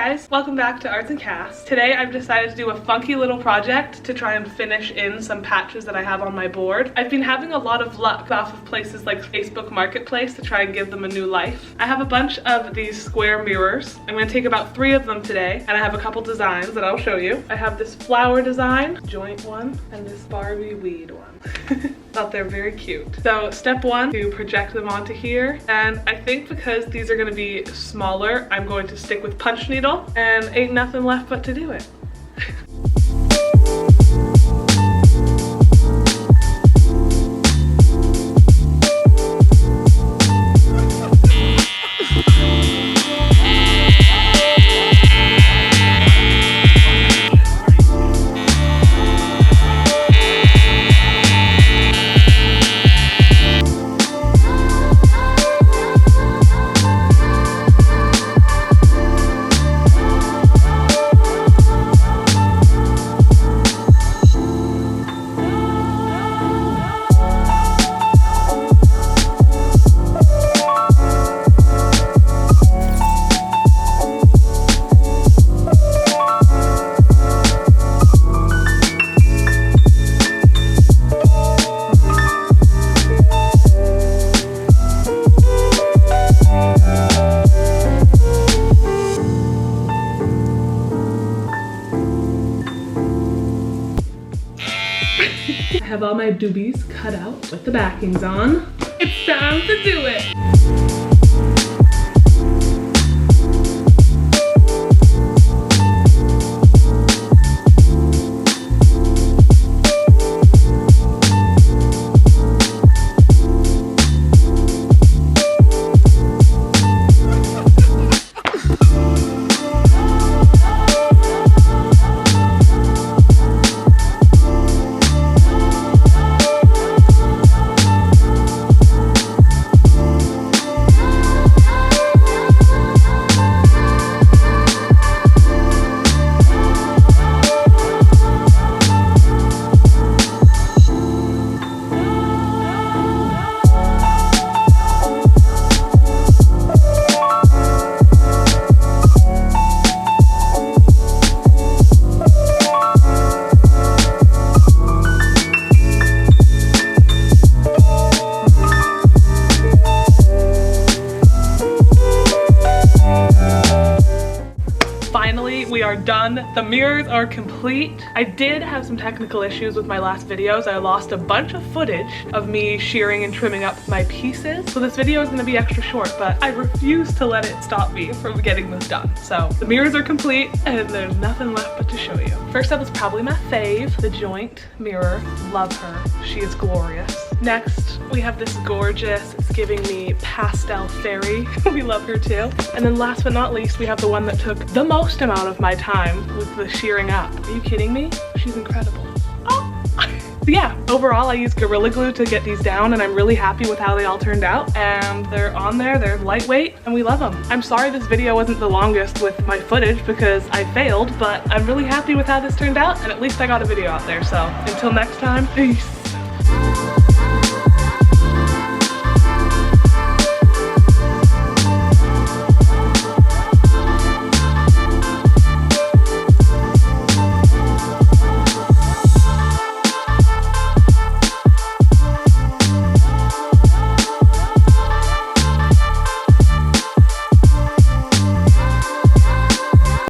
guys, welcome back to Arts and Casts. Today I've decided to do a funky little project to try and finish in some patches that I have on my board. I've been having a lot of luck off of places like Facebook Marketplace to try and give them a new life. I have a bunch of these square mirrors. I'm going to take about 3 of them today, and I have a couple designs that I'll show you. I have this flower design, joint one, and this Barbie weed one. Thought they're very cute. So step 1, to project them onto here, and I think because these are going to be smaller, I'm going to stick with punch needle, and ain't nothing left but to do it. I have all my doobies cut out with the backings on. It's time to do it! We are done. The mirrors are complete. I did have some technical issues with my last videos. I lost a bunch of footage of me shearing and trimming up my pieces. So this video is going to be extra short, but I refuse to let it stop me from getting this done. So the mirrors are complete and there's nothing left but to show you. First up is probably my fave, the joint mirror. Love her. She is glorious. Next, we have this gorgeous, it's giving me pastel fairy. We love her too. And then last but not least, we have the one that took the most amount of my time with the shearing up. Are you kidding me? She's incredible. Oh. But yeah, overall I used Gorilla Glue to get these down, and I'm really happy with how they all turned out. And they're on there, they're lightweight, and we love them. I'm sorry this video wasn't the longest with my footage because I failed, but I'm really happy with how this turned out, and at least I got a video out there. So until next time, peace.